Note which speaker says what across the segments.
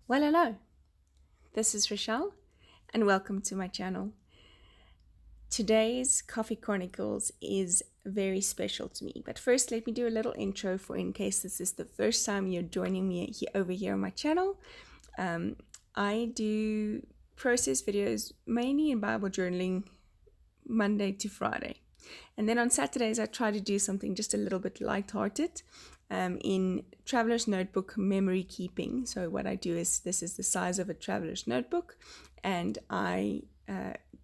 Speaker 1: Well, hello, this is Rochelle, and welcome to my channel. Today's Coffee Chronicles is very special to me, but first let me do a little intro for in case this is the first time you're joining me over here on my channel. I do process videos mainly in Bible journaling Monday to Friday. And then on Saturdays, I try to do something just a little bit lighthearted in Traveler's Notebook memory keeping. So what I do is, this is the size of a Traveler's Notebook, and I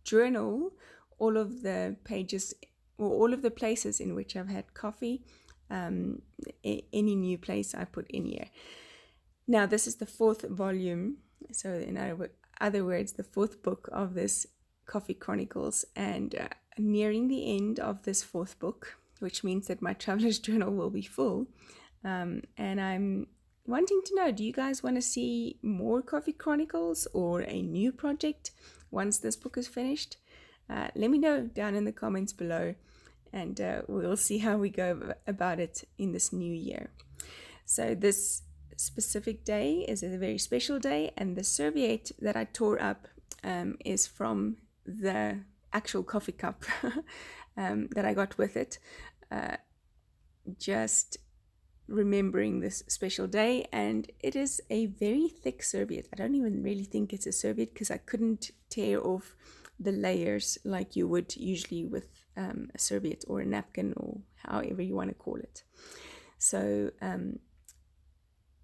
Speaker 1: journal all of the pages or all of the places in which I've had coffee, any new place I put in here. Now, this is the fourth volume, so in other words, the fourth book of this Coffee Chronicles, and nearing the end of this fourth book, which means that my traveler's journal will be full. And I'm wanting to know, do you guys want to see more Coffee Chronicles or a new project once this book is finished? Let me know down in the comments below, and we'll see how we go about it in this new year. So this specific day is a very special day, and the serviette that I tore up is from the actual coffee cup that I got with it, just remembering this special day. And it is a very thick serviette. I don't even really think it's a serviette because I couldn't tear off the layers like you would usually with a serviette or a napkin, or however you want to call it. So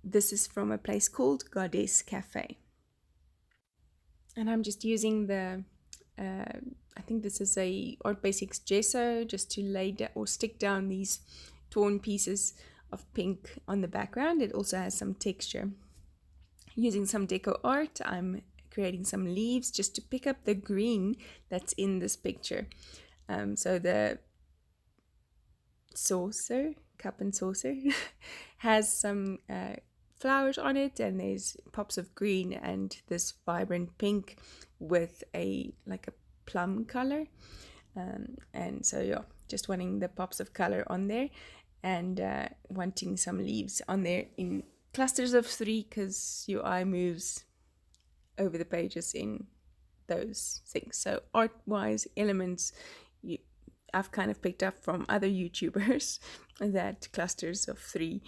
Speaker 1: this is from a place called Goddess Cafe, and I'm just using the I think this is a Art Basics gesso, just to lay down or stick down these torn pieces of pink on the background. It also has some texture. Using some deco art, I'm creating some leaves just to pick up the green that's in this picture. So the saucer, cup and saucer, has some flowers on it, and there's pops of green and this vibrant pink with a plum color, and so yeah, just wanting the pops of color on there, and wanting some leaves on there in clusters of 3 because your eye moves over the pages in those things. So art wise elements, I've kind of picked up from other YouTubers that clusters of 3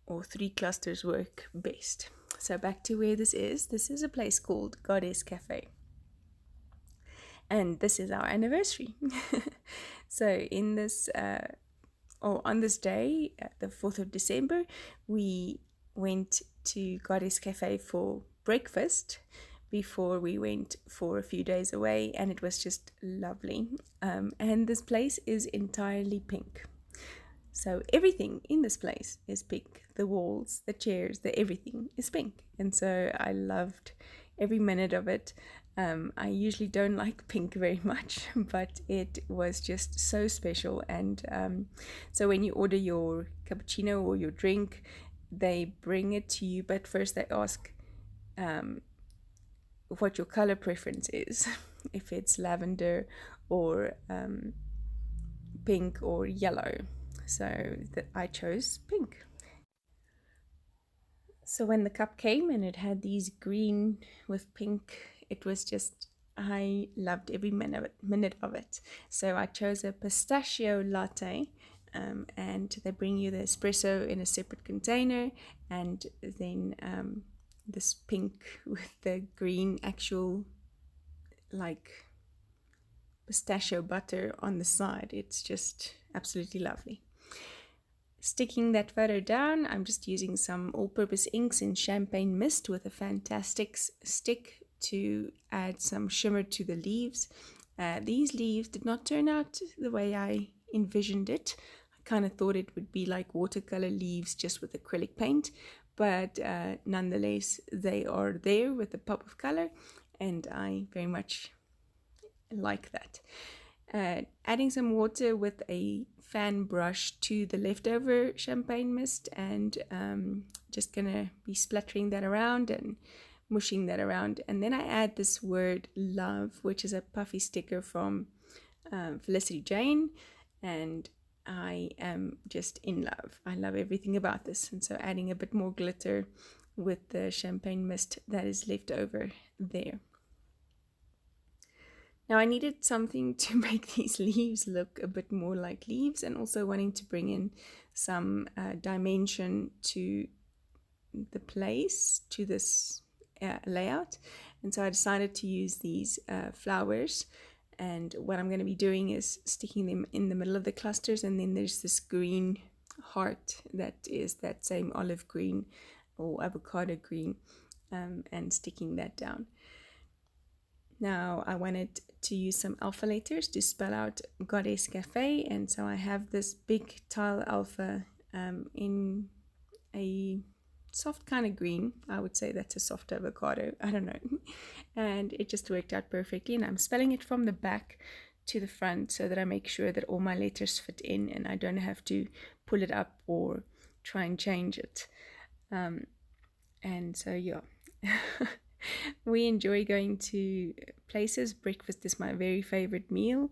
Speaker 1: or 3 clusters work best. So back to where this is a place called Goddess Cafe, and this is our anniversary. So in this on this day, the 4th of December, we went to Goddess Cafe for breakfast before we went for a few days away, and it was just lovely. And this place is entirely pink. So everything in this place is pink. The walls, the chairs, the everything is pink. And so I loved every minute of it. I usually don't like pink very much, but it was just so special. And so when you order your cappuccino or your drink, they bring it to you, but first they ask what your color preference is, if it's lavender or pink or yellow. So I chose pink. So when the cup came and it had these green with pink, it was just, I loved every minute of it. So I chose a pistachio latte, and they bring you the espresso in a separate container, and then this pink with the green actual pistachio butter on the side. It's just absolutely lovely. Sticking that photo down, I'm just using some all-purpose inks in Champagne Mist with a fantastic stick to add some shimmer to the leaves. These leaves did not turn out the way I envisioned it. I kind of thought it would be like watercolor leaves just with acrylic paint, but nonetheless they are there with a pop of color, and I very much like that. Adding some water with a fan brush to the leftover champagne mist, and just gonna be splattering that around and mushing that around. And then I add this word love, which is a puffy sticker from Felicity Jane, and I am just in love. I love everything about this, and so adding a bit more glitter with the champagne mist that is left over there. Now I needed something to make these leaves look a bit more like leaves, and also wanting to bring in some dimension to the place, to this layout. And so I decided to use these flowers, and what I'm going to be doing is sticking them in the middle of the clusters, and then there's this green heart that is that same olive green or avocado green, and sticking that down. Now I wanted to use some alpha letters to spell out Goddess Cafe, and so I have this big tile alpha in a soft kind of green. I would say that's a soft avocado, I don't know. And it just worked out perfectly, and I'm spelling it from the back to the front so that I make sure that all my letters fit in and I don't have to pull it up or try and change it. And so yeah. We enjoy going to places. Breakfast is my very favorite meal,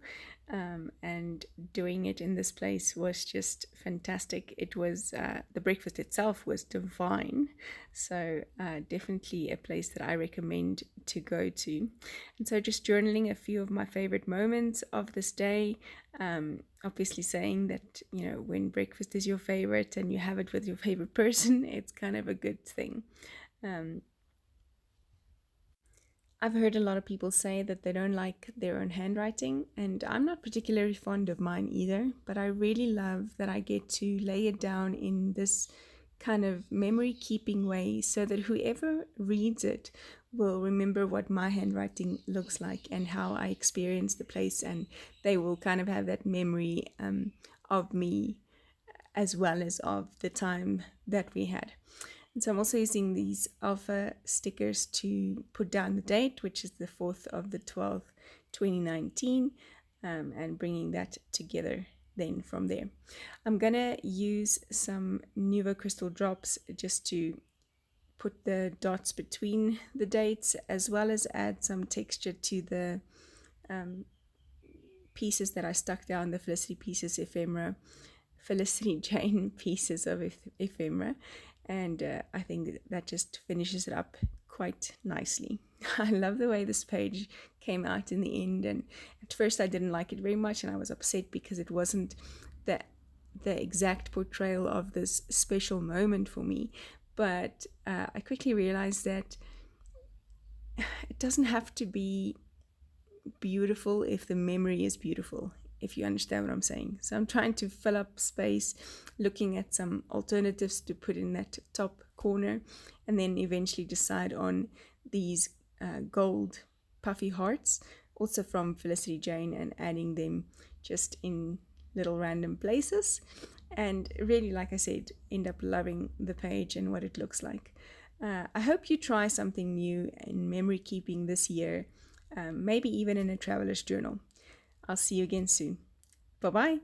Speaker 1: and doing it in this place was just fantastic. It was the breakfast itself was divine, so definitely a place that I recommend to go to. And so just journaling a few of my favorite moments of this day, obviously saying that, you know, when breakfast is your favorite and you have it with your favorite person, it's kind of a good thing. I've heard a lot of people say that they don't like their own handwriting, and I'm not particularly fond of mine either, but I really love that I get to lay it down in this kind of memory keeping way so that whoever reads it will remember what my handwriting looks like and how I experience the place, and they will kind of have that memory of me as well as of the time that we had. And so I'm also using these alpha stickers to put down the date, which is the 4th of the 12th, 2019, and bringing that together then from there. I'm going to use some Nuvo Crystal drops just to put the dots between the dates, as well as add some texture to the pieces that I stuck down, the Felicity pieces ephemera, Felicity Jane pieces of ephemera. And I think that just finishes it up quite nicely. I love the way this page came out in the end, and at first I didn't like it very much, and I was upset because it wasn't the exact portrayal of this special moment for me. But I quickly realized that it doesn't have to be beautiful if the memory is beautiful, if you understand what I'm saying. So I'm trying to fill up space, looking at some alternatives to put in that top corner, and then eventually decide on these gold puffy hearts, also from Felicity Jane, and adding them just in little random places. And really, like I said, end up loving the page and what it looks like. I hope you try something new in memory keeping this year, maybe even in a traveler's journal. I'll see you again soon. Bye-bye.